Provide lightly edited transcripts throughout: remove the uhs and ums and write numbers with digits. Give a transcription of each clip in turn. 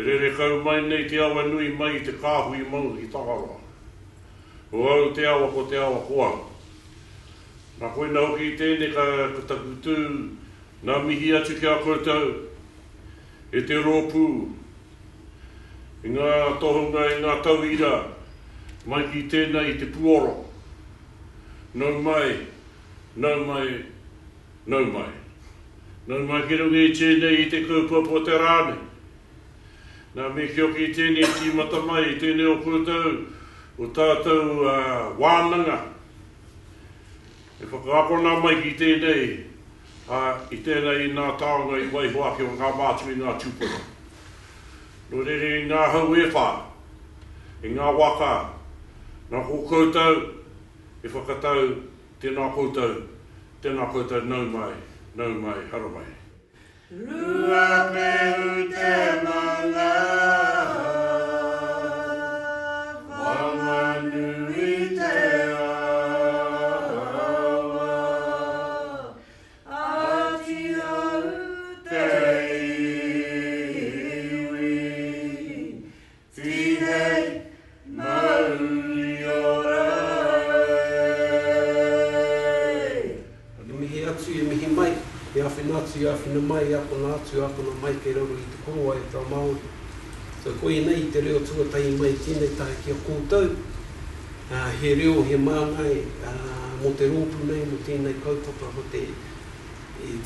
E rere kau mai nei te awa nui mai te kāhui mau i Takaroa. O au te awa ko te awa koa. Nā koe nā hoki i tēne ka takutu nā mihi atu ki a koutou. E te rōpū. I ngā tohunga, i ngā tauira. Mai ki tēnei i te puoro. Nau mai, nau mai, nau mai. Nau mai ki rungi i tēnei i te kaupapa te rāne. Nā me ki oki i tēnei ki mata mai, i tēnei o koutou, o tātou Wānanga. E whakaapona mai ki tēnei, i tēnei nā taonga i waihoake o ngā mātu i ngā tūpoho. No rere i ngā hau e whā, i ngā waka, nā ko koutou, e whakatau tēnā koutou nau mai, hara mai. Rua pehu te manga, Whanganui Taonga, ati au te iwi, tihei mauri orai. Mihi atu e mihi mai. E awhina atu, e awhina mai, e apona atu, e apona mai kei rauru i te koroa e tau Māori. So koe nei te reo tuatai mai tēnei tae ki a koutou. He reo, he māngai, mo te rōpu nei, mo tēnei kaupapa, mo te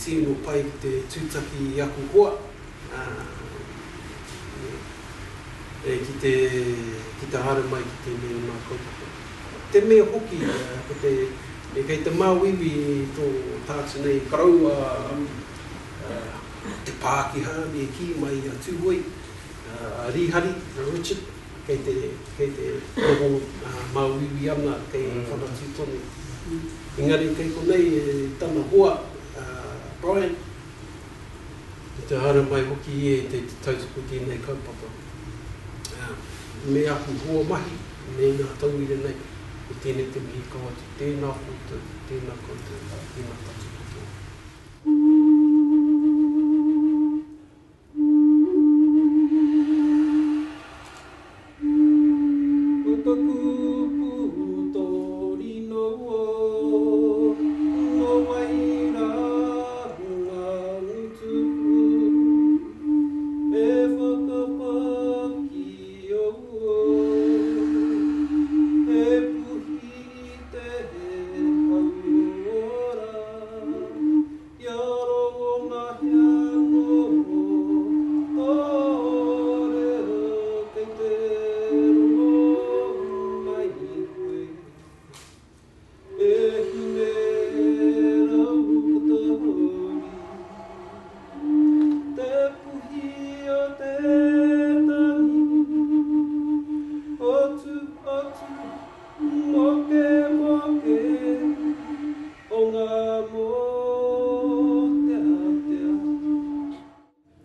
tino pai te tūtaki i aku hoa. Ki te hara mai ki tēnei mā kaupapa. Te mea hoki, ko te e kei te māwiwi tō tātu nei karau te Pākiha me ki mai a tūhoi, Rihari, Richard, kei te noho māwiwi ana kei whanatu tonu. Engari kei konei e tana hoa, Brian, te hara mai hoki e te tautuku tēnei kaupapa. Me aku hoa mahi, me ngā tauire nei. O tēnei te mihi kawatu, tēnā koutou, tēnā tatu koutou. O taku putori no o, no waira ngā ngutuku, e whakapaki o e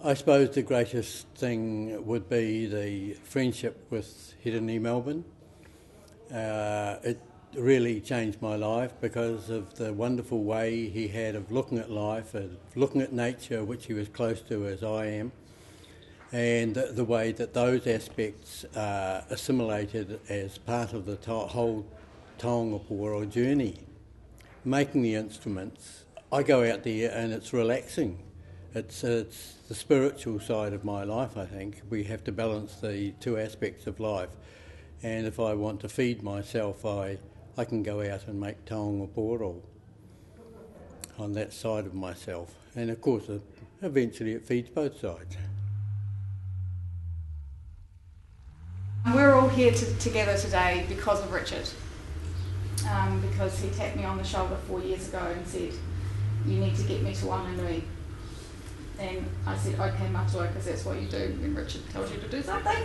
I suppose the greatest thing would be the friendship with Hirini Melbourne. It really changed my life because of the wonderful way he had of looking at life, of looking at nature, which he was close to as I am, and the way that those aspects are assimilated as part of the whole Taonga Pūoro journey. Making the instruments, I go out there and it's relaxing. It's the spiritual side of my life, I think. We have to balance the two aspects of life. And if I want to feed myself, I can go out and make taonga pūoro on that side of myself. And of course, eventually it feeds both sides. We're all here together today because of Richard. Because he tapped me on the shoulder 4 years ago and said, you need to get me to Whanganui. And I said, okay, matua, because that's what you do when Richard tells you to do something.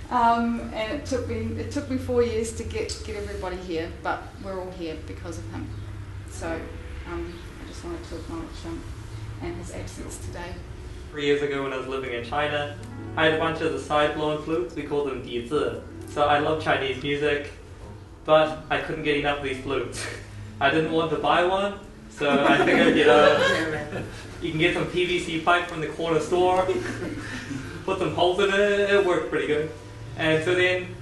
And it took me 4 years to get everybody here, but we're all here because of him. So I just wanted to acknowledge him and his absence today. 3 years ago when I was living in China, I had a bunch of the side-blown flutes. We call them 笛子. So I love Chinese music, but I couldn't get enough of these flutes. I didn't want to buy one, So I figured, you can get some PVC pipe from the corner store, put some holes in it, it worked pretty good. And so then,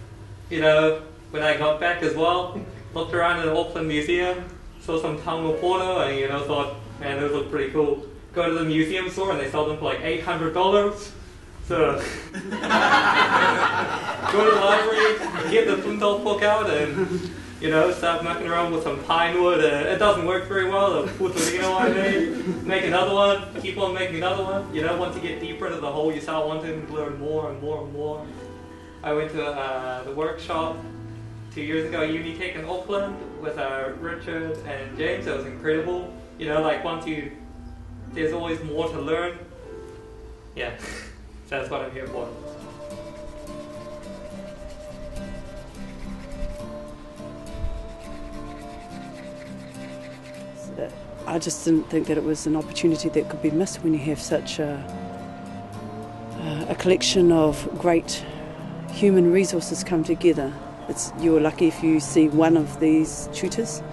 when I got back as well, looked around in the Auckland Museum, saw some Taonga Pūoro, and thought, man, those look pretty cool. Go to the museum store and they sell them for like $800. So go to the library, get the Punto book out, and start mucking around with some pine wood. It doesn't work very well. The Putorino I made, make another one, keep on making another one. Once you get deeper into the hole, you start wanting to learn more and more and more. I went to the workshop 2 years ago, Unitech in Auckland, with Richard and James. It was incredible. There's always more to learn. Yeah, so that's what I'm here for. I just didn't think that it was an opportunity that could be missed when you have such a collection of great human resources come together. You're lucky if you see one of these tutors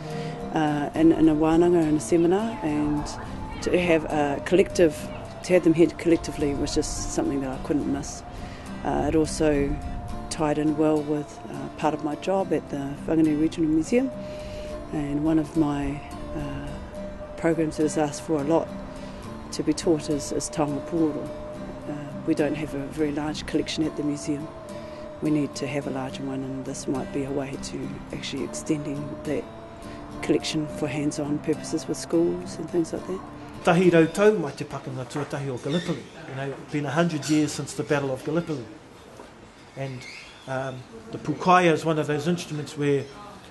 in a wānanga, in a seminar, and to have them here collectively was just something that I couldn't miss. It also tied in well with part of my job at the Whanganui Regional Museum, and one of my programs that is asked for a lot to be taught is Taonga Pūoro. We don't have a very large collection at the museum. We need to have a larger one, and this might be a way to actually extending that collection for hands-on purposes with schools and things like that. Tahi rautau mai te pakanga tuatahi o Gallipoli. It's been 100 years since the Battle of Gallipoli. And the pukaya is one of those instruments where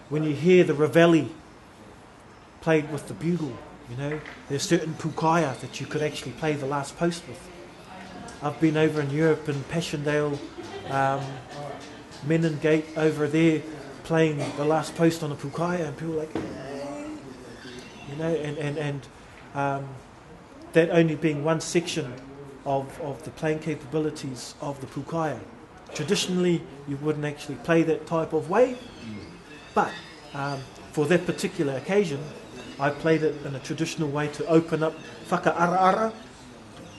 when you hear the reveille played with the bugle, there's certain pukaya that you could actually play the last post with. I've been over in Europe in Passchendaele, Meningate over there playing the last post on a pukaya, and people are like, hey. That only being one section of the playing capabilities of the pukaya. Traditionally, you wouldn't actually play that type of way, but for that particular occasion, I played it in a traditional way to open up whakaara-ara,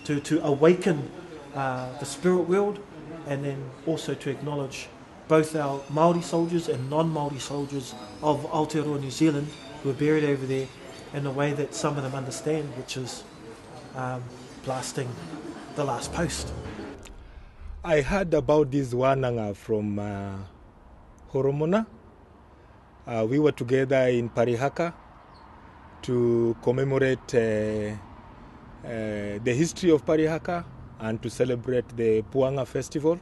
to awaken the spirit world, and then also to acknowledge both our Māori soldiers and non-Māori soldiers of Aotearoa New Zealand who are buried over there in a way that some of them understand, which is blasting the last post. I heard about this Wānanga from Horomona. We were together in Parihaka to commemorate the history of Parihaka and to celebrate the Puanga festival.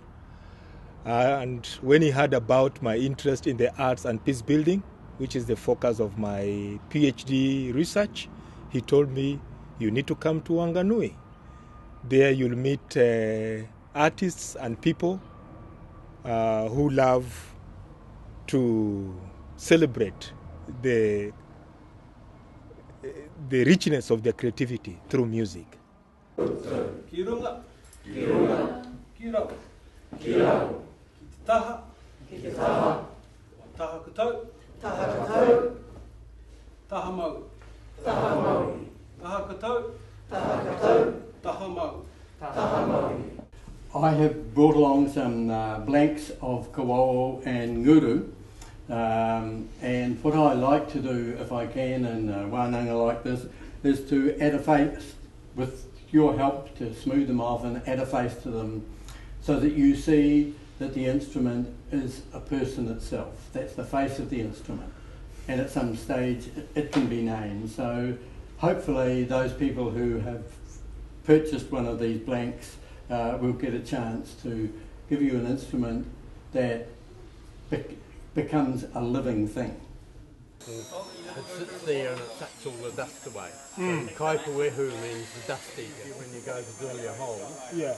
And when he heard about my interest in the arts and peace building, which is the focus of my PhD research, he told me, you need to come to Whanganui. There you'll meet artists and people who love to celebrate the richness of their creativity through music. Kirunga, kirunga, kirau, kirau, taha, taha, taha kutau, taha kutau, taha mau, taha mau, taha kutau, taha kutau, taha mau, taha mau. I have brought along some blanks of Kawao and Nguru, and what I like to do, if I can, in wānanga like this, is to add a face, with your help, to smooth them off and add a face to them, so that you see that the instrument is a person itself. That's the face of the instrument, and at some stage it can be named. So hopefully those people who have purchased one of these blanks will get a chance to give you an instrument that becomes a living thing. It sits there and it sucks all the dust away. Mm. So kaipuehu means the dust eater when you go to drill your hole. Yeah.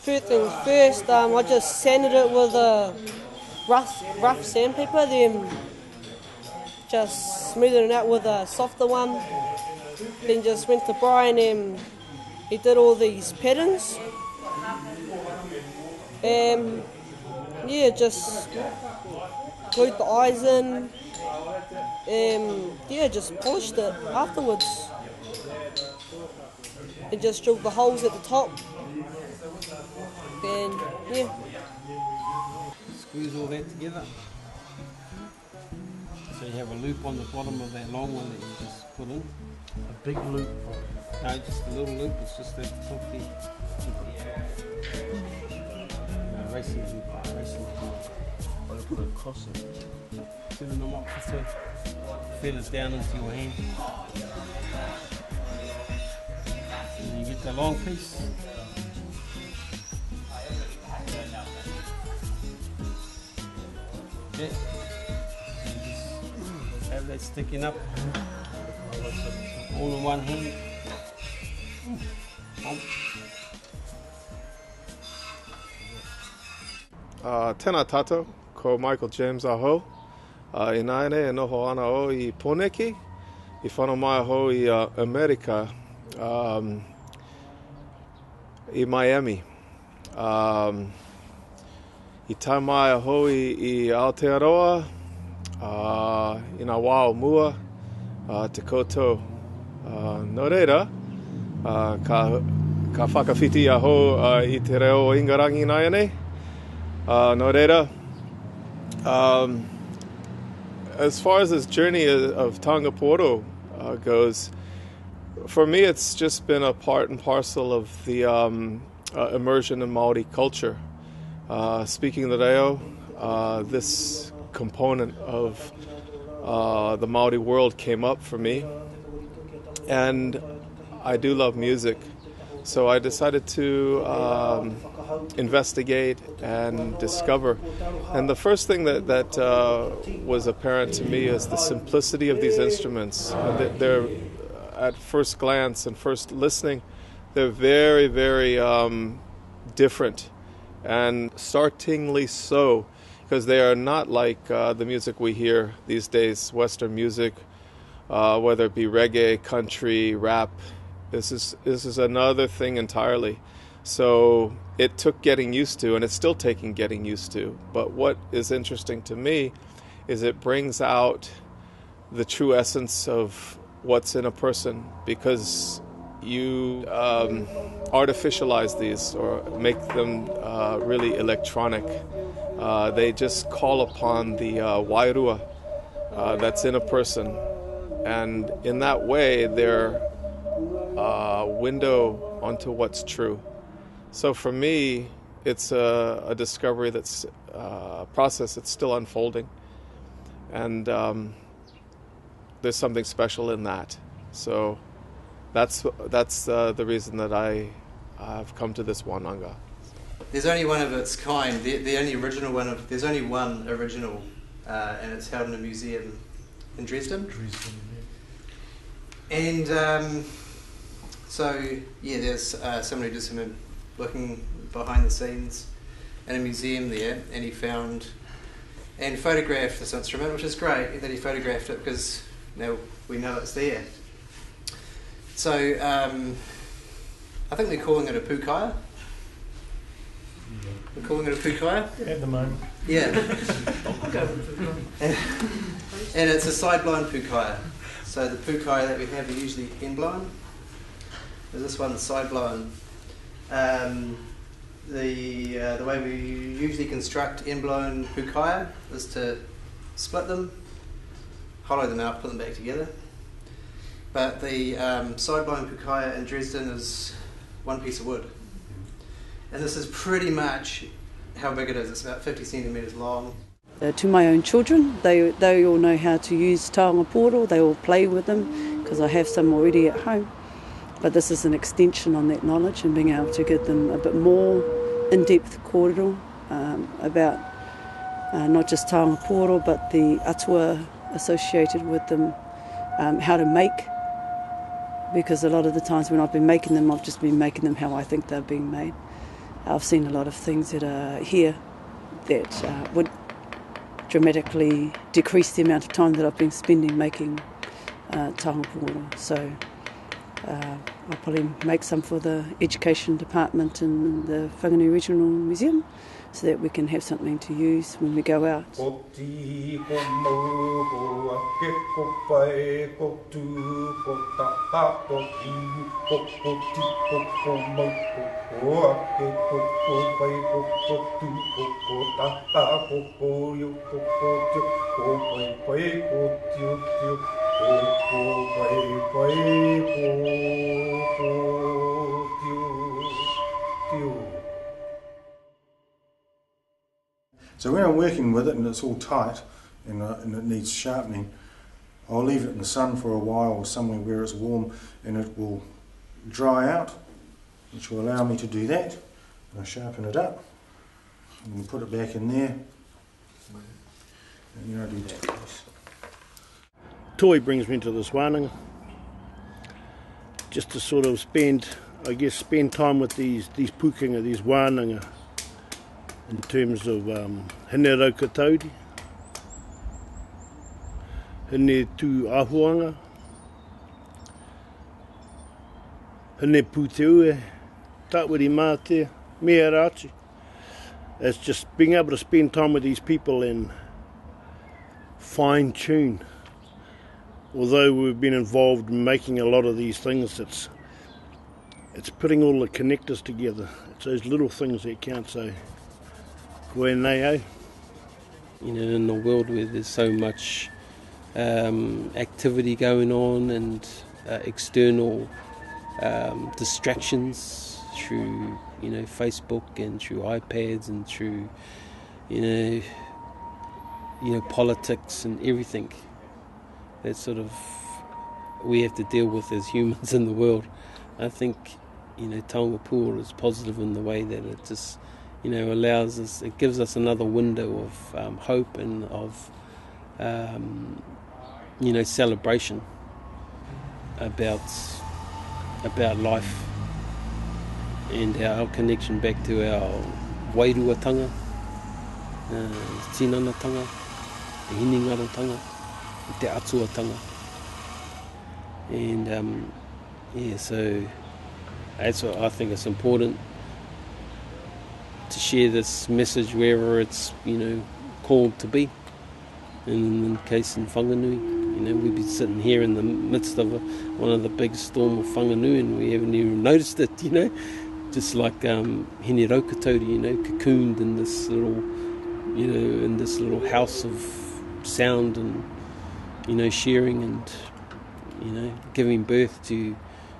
First things first, I just sanded it with a rough sandpaper, then just smoothed it out with a softer one, then just went to Brian and he did all these patterns. Just glued the eyes in. Just polished it afterwards. And just drilled the holes at the top. And Squeeze all that together. So you have a loop on the bottom of that long one that you just put in. A big loop. No, just a little loop, it's just that top there. Racing loop. I'll put it across it. Seven them up just to feathers down into your hand. And you get the long piece. Okay. Just have that sticking up all in one hand. Tēnā tātou, ko Michael James aho. I naene e noho ana o I Poneki, I whanau mai ho I America, I Miami. I tai mai ho I Aotearoa, I ngā wao mua, te koutou. No reira, ka whakawhiti aho I te reo o Ingarangi naene. No reira. As far as this journey of Taonga Pūoro goes, for me it's just been a part and parcel of the immersion in Māori culture. Speaking the reo, this component of the Māori world came up for me, and I do love music, so I decided to investigate and discover. And the first thing that was apparent to me is the simplicity of these instruments. They're, at first glance and first listening, they're very, very different, and startlingly so, because they are not like the music we hear these days, Western music, whether it be reggae, country, rap. This is another thing entirely. So it took getting used to, and it's still taking getting used to. But what is interesting to me is it brings out the true essence of what's in a person, because you artificialize these or make them really electronic. They just call upon the wairua that's in a person, and in that way they're a window onto what's true. So for me, it's a discovery that's a process that's still unfolding, and there's something special in that. So that's the reason that I've come to this Wānanga. There's only one of its kind. The only original one of there's only one original, and it's held in a museum in Dresden. And there's somebody just looking behind the scenes in a museum there, and he found and photographed this instrument, which is great that he photographed it, because now we know it's there. So I think they're calling it a pūkaya. We're calling it a pūkaya? At the moment. Yeah. And it's a side-blind pūkaya. So the pūkaya that we have are usually end-blind. This one's side-blind. The way we usually construct end-blown pūkaya is to split them, hollow them out, put them back together. But the side-blown pūkaya in Dresden is one piece of wood. And this is pretty much how big it is. It's about 50 centimetres long. To my own children, they all know how to use taonga pūoro. They all play with them, because I have some already at home. But this is an extension on that knowledge, and being able to give them a bit more in-depth kōrero about not just taonga pūoro, but the atua associated with them, how to make. Because a lot of the times when I've been making them, I've just been making them how I think they're being made. I've seen a lot of things that are here that would dramatically decrease the amount of time that I've been spending making taonga pūoro. So I'll probably make some for the education department in the Whanganui Regional Museum, so that we can have something to use when we go out. So when I'm working with it and it's all tight and it needs sharpening, I'll leave it in the sun for a while or somewhere where it's warm and it will dry out, which will allow me to do that. And I sharpen it up and put it back in there, and then I do that. Toi brings me to this Wānanga, just to sort of spend time with these pukinga, these Wānanga, in terms of hene raukatauri, hene tū āhuanga, hene pūteue, tāwiri mātea, mea rāti. It's just being able to spend time with these people and fine tune. Although we've been involved in making a lot of these things, it's putting all the connectors together. It's those little things that count, so koe nei au. You know, in a world where there's so much activity going on and external distractions through, you know, Facebook and through iPads and through, you know, politics and everything that sort of we have to deal with as humans in the world. I think, you know, Taonga Pūoro is positive in the way that it just, you know, allows us, it gives us another window of hope and of, you know, celebration about life and our connection back to our wairuatanga, tinanatanga, hiningarotanga, te atuatanga. And yeah, so that's what I think it's important to share this message wherever it's, you know, called to be. In the case in Whanganui, you know, we'd be sitting here in the midst of one of the big storm of Whanganui and we haven't even noticed it, you know, just like hene raukatauri, you know, cocooned in this little, you know, in this little house of sound and, you know, sharing and, you know, giving birth to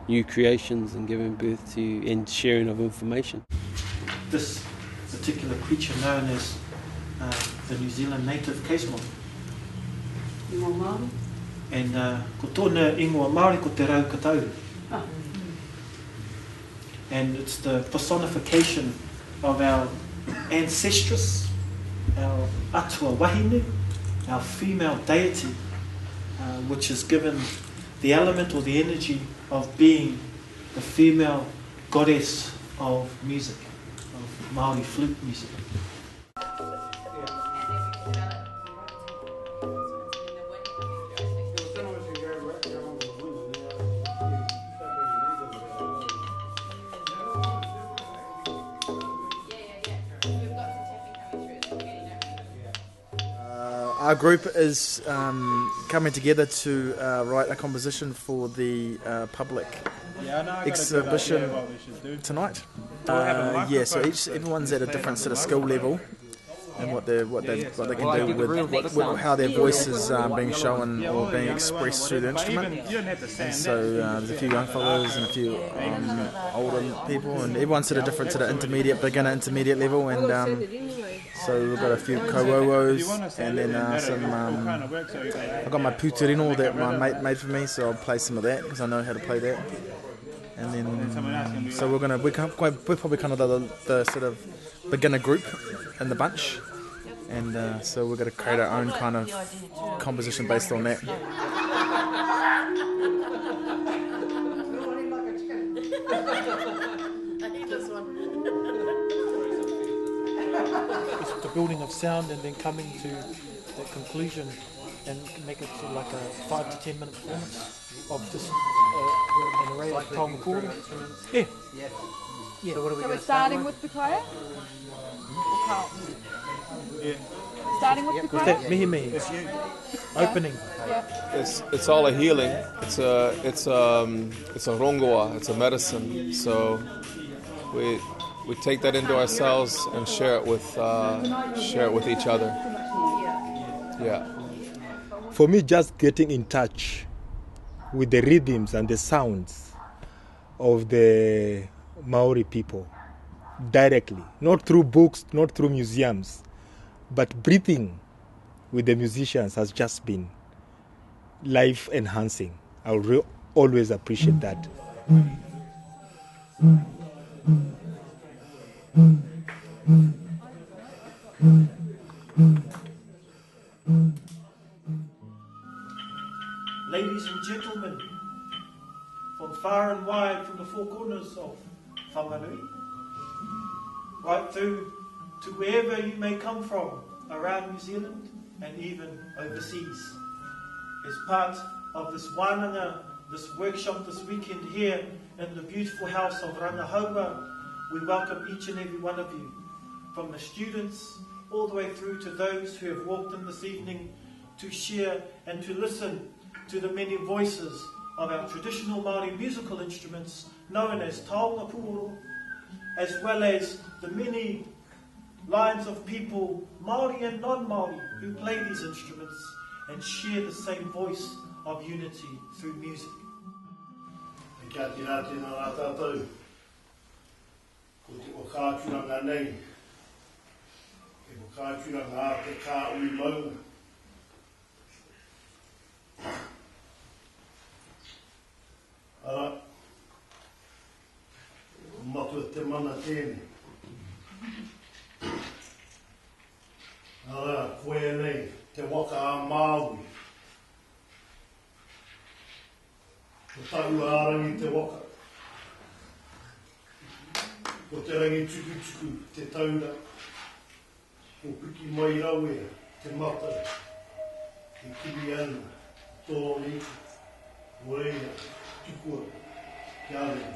new creations and giving birth to and sharing of information. This particular creature known as the New Zealand native case moth. Ingoa Māori. And ko tōna ingoa Māori ko te raukatauri. Oh. And it's the personification of our ancestress, our atua wahine, our female deity, which is given the element or the energy of being the female goddess of music, of Māori flute music. Our group is coming together to write a composition for the public exhibition tonight. Yeah, so everyone's at a different sort of skill level and what they can do with how their voice is being shown or being expressed through the instrument. And so there's a few young fellows and a few older people, and everyone's sort of different, sort of intermediate, beginner, intermediate level, and so we've got a few kauauos, and then some. I've got my puterino that my mate made for me, so I'll play some of that because I know how to play that. And then, so we're probably kind of the sort of beginner group in the bunch, and so we're going to create our own kind of composition based on that. It's the building of sound and then coming to the conclusion and make it sort of like a 5 to 10 minute performance of just an array like Taonga Pūoro. Yeah. Yeah. So what are we So going we're to start starting with? with Pukaya? Or Carl? Yeah. Starting with With Pukaya? that mihi opening. Yeah. It's all a healing. It's a rongoa. It's a medicine. So we take that into ourselves and share it with each other. Yeah. For me, just getting in touch with the rhythms and the sounds of the Māori people directly, not through books, not through museums, but breathing with the musicians has just been life enhancing. I will always appreciate that. Ladies and gentlemen, from far and wide, from the four corners of Whanganui, right through to wherever you may come from around New Zealand and even overseas. As part of this wānanga, this workshop this weekend here in the beautiful house of Rangahaua, we welcome each and every one of you, from the students all the way through to those who have walked in this evening to share and to listen to the many voices of our traditional Māori musical instruments known as Taonga Pūoro, as well as the many lines of people, Māori and non-Māori, who play these instruments and share the same voice of unity through music. Kia tira tēnā rā tātou, ko te o kāturanga nei, ke o kāturanga a te kā ui maunga. Ara, matua te mana tēne. Ara, koe nei, te waka a Māori. Ko tau ārangi te waka. Ko te rangi tuku te taura. Ko piki mai rawea, te mata. Te kiri ana, tōni, oreia, tukua, kia rea.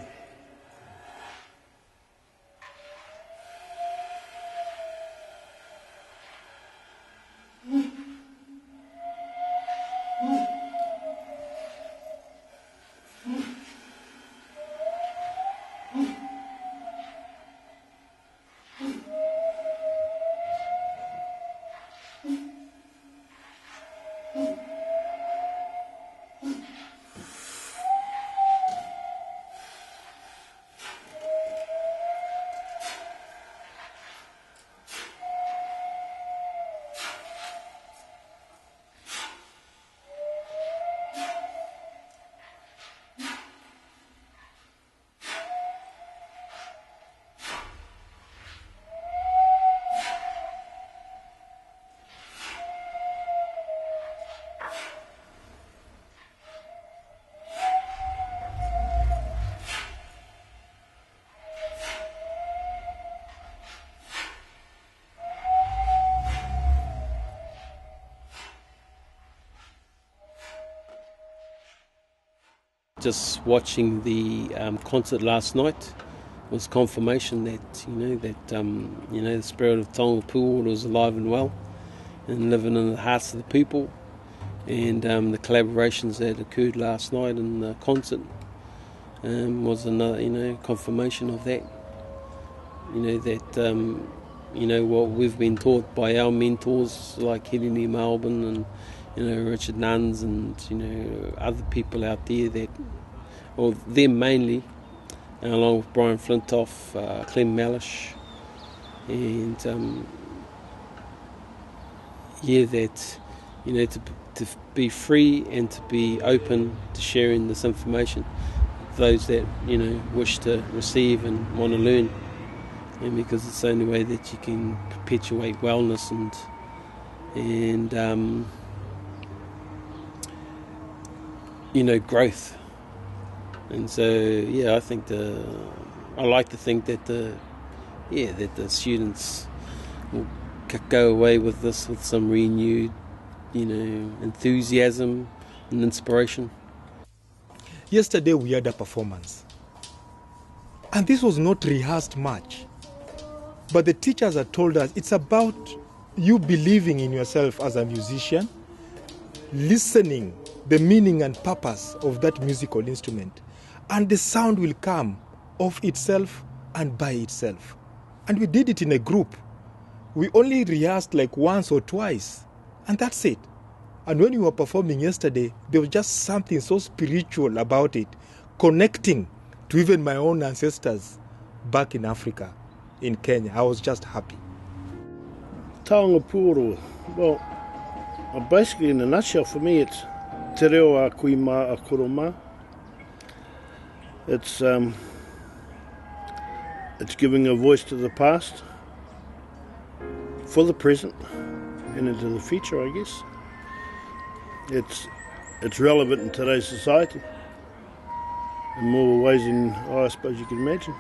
Just watching the concert last night was confirmation that the spirit of Taonga Pūoro is alive and well and living in the hearts of the people, and the collaborations that occurred last night in the concert was another confirmation of that. What we've been taught by our mentors like Hirini Melbourne and Richard Nuns and other people out there them mainly, along with Brian Flintoff, Clem Malish, and to be free and to be open to sharing this information, those that wish to receive and want to learn, and because it's the only way that you can perpetuate wellness and growth. And so I think I like to think that the students will go away with this with some renewed enthusiasm and inspiration. Yesterday we had a performance. And this was not rehearsed much. But the teachers had told us it's about you believing in yourself as a musician, listening the meaning and purpose of that musical instrument, and the sound will come of itself and by itself. And we did it in a group. We only rehearsed like once or twice, and that's it. And when we were performing yesterday, there was just something so spiritual about it, connecting to even my own ancestors back in Africa, in Kenya. I was just happy. Taonga Pūoro. Well, basically in a nutshell for me it's te reo a kui mā a koroma. It's giving a voice to the past, for the present, and into the future, I guess. It's relevant in today's society in more ways than I suppose you can imagine.